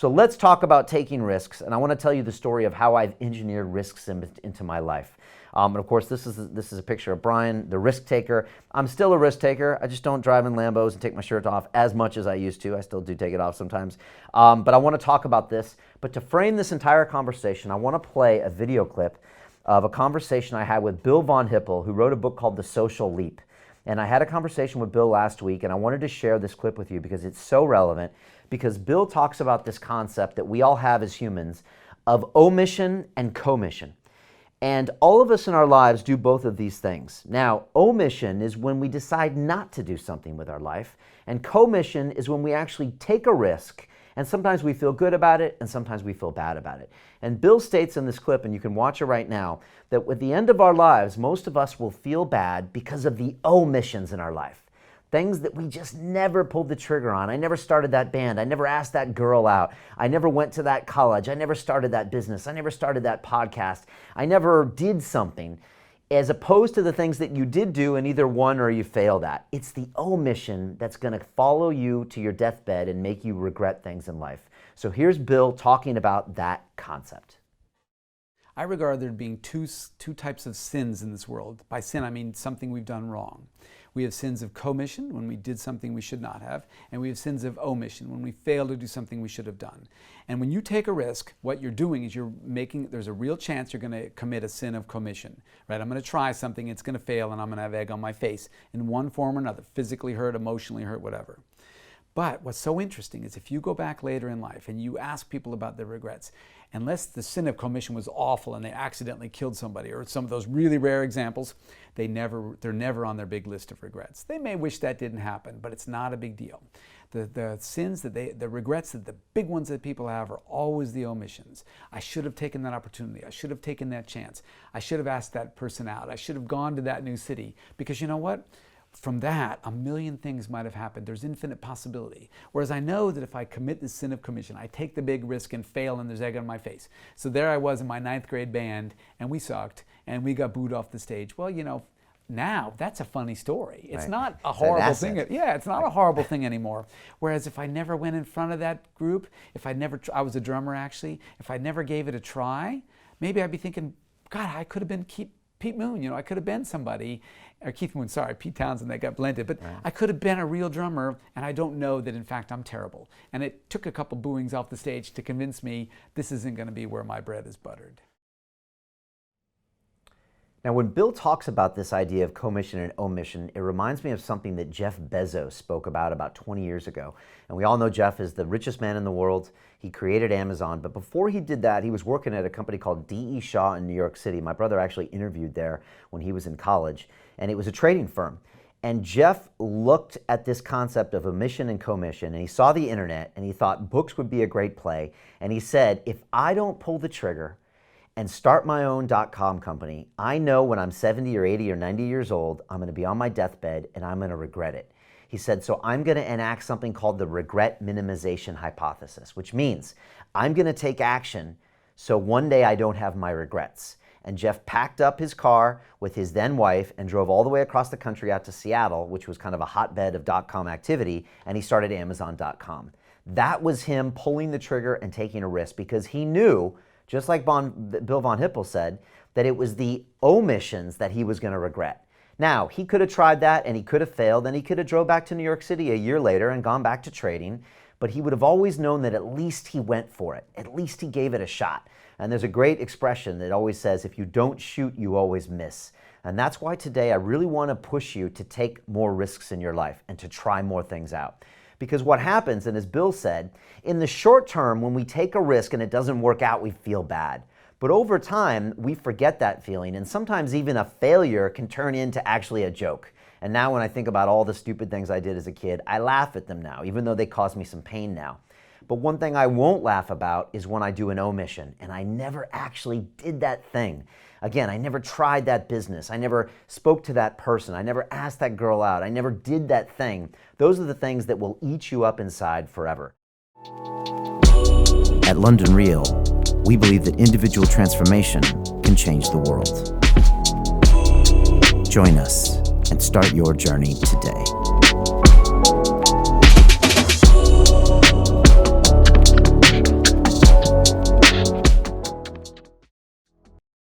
So let's talk about taking risks, and I want to tell you the story of how I've engineered risks into my life. And of course, this is a picture of Brian, the risk taker. I'm still a risk taker. I just don't drive in Lambos and take my shirt off as much as I used to. I still do take it off sometimes. But I want to talk about this. But to frame this entire conversation, I want to play a video clip of a conversation I had with Bill Von Hippel, who wrote a book called The Social Leap. And I had a conversation with Bill last week, and I wanted to share this clip with you because it's so relevant, because Bill talks about this concept that we all have as humans of omission and commission. And all of us in our lives do both of these things. Now, omission is when we decide not to do something with our life, and commission is when we actually take a risk, and sometimes we feel good about it, and sometimes we feel bad about it. And Bill states in this clip, and you can watch it right now, that at the end of our lives, most of us will feel bad because of the omissions in our life. Things that we just never pulled the trigger on. I never started that band. I never asked that girl out. I never went to that college. I never started that business. I never started that podcast. I never did something, as opposed to the things that you did do and either won or you failed at. It's the omission that's going to follow you to your deathbed and make you regret things in life. So here's Bill talking about that concept. I regard there being two types of sins in this world. By sin, I mean something we've done wrong. We have sins of commission, when we did something we should not have, and we have sins of omission, when we fail to do something we should have done. And when you take a risk, what you're doing is there's a real chance you're going to commit a sin of commission, right? I'm going to try something, it's going to fail, and I'm going to have egg on my face in one form or another, physically hurt, emotionally hurt, whatever. But what's so interesting is if you go back later in life and you ask people about their regrets, unless the sin of commission was awful and they accidentally killed somebody, or some of those really rare examples, they're never on their big list of regrets. They may wish that didn't happen, but it's not a big deal. The sins the regrets that the big ones that people have are always the omissions. I should have taken that opportunity. I should have taken that chance. I should have asked that person out. I should have gone to that new city. Because you know what? From that, a million things might have happened. There's infinite possibility. Whereas I know that if I commit the sin of commission, I take the big risk and fail and there's egg on my face. So there I was in my 9th grade band and we sucked and we got booed off the stage. Well, you know, now that's a funny story. It's not a horrible thing. Yeah, it's not a horrible thing anymore. Whereas if I never went in front of that group, I was a drummer actually, if I never gave it a try, maybe I'd be thinking, God, I could have been Pete Moon, you know, I could have been somebody, or Keith Moon, sorry, Pete Townsend, that got blended, but I could have been a real drummer, and I don't know that in fact I'm terrible. And it took a couple booings off the stage to convince me this isn't going to be where my bread is buttered. Now, when Bill talks about this idea of commission and omission, it reminds me of something that Jeff Bezos spoke about 20 years ago. And we all know Jeff is the richest man in the world. He created Amazon, but before he did that, he was working at a company called D.E. Shaw in New York City. My brother actually interviewed there when he was in college, and it was a trading firm. And Jeff looked at this concept of omission and commission, and he saw the internet, and he thought books would be a great play. And he said, if I don't pull the trigger and start my own .com company, I know when I'm 70 or 80 or 90 years old, I'm going to be on my deathbed and I'm going to regret it. He said, so I'm going to enact something called the regret minimization hypothesis, which means I'm going to take action so one day I don't have my regrets. And Jeff packed up his car with his then wife and drove all the way across the country out to Seattle, which was kind of a hotbed of .com activity, and he started Amazon.com. That was him pulling the trigger and taking a risk because he knew, just like Bill Von Hippel said, that it was the omissions that he was going to regret. Now, he could have tried that and he could have failed and he could have drove back to New York City a year later and gone back to trading, but he would have always known that at least he went for it. At least he gave it a shot. And there's a great expression that always says, if you don't shoot, you always miss. And that's why today I really want to push you to take more risks in your life and to try more things out. Because what happens, and as Bill said, in the short term, when we take a risk and it doesn't work out, we feel bad. But over time, we forget that feeling, and sometimes even a failure can turn into actually a joke. And now when I think about all the stupid things I did as a kid, I laugh at them now, even though they cause me some pain now. But one thing I won't laugh about is when I do an omission, and I never actually did that thing. Again, I never tried that business. I never spoke to that person. I never asked that girl out. I never did that thing. Those are the things that will eat you up inside forever. At London Real, we believe that individual transformation can change the world. Join us and start your journey today.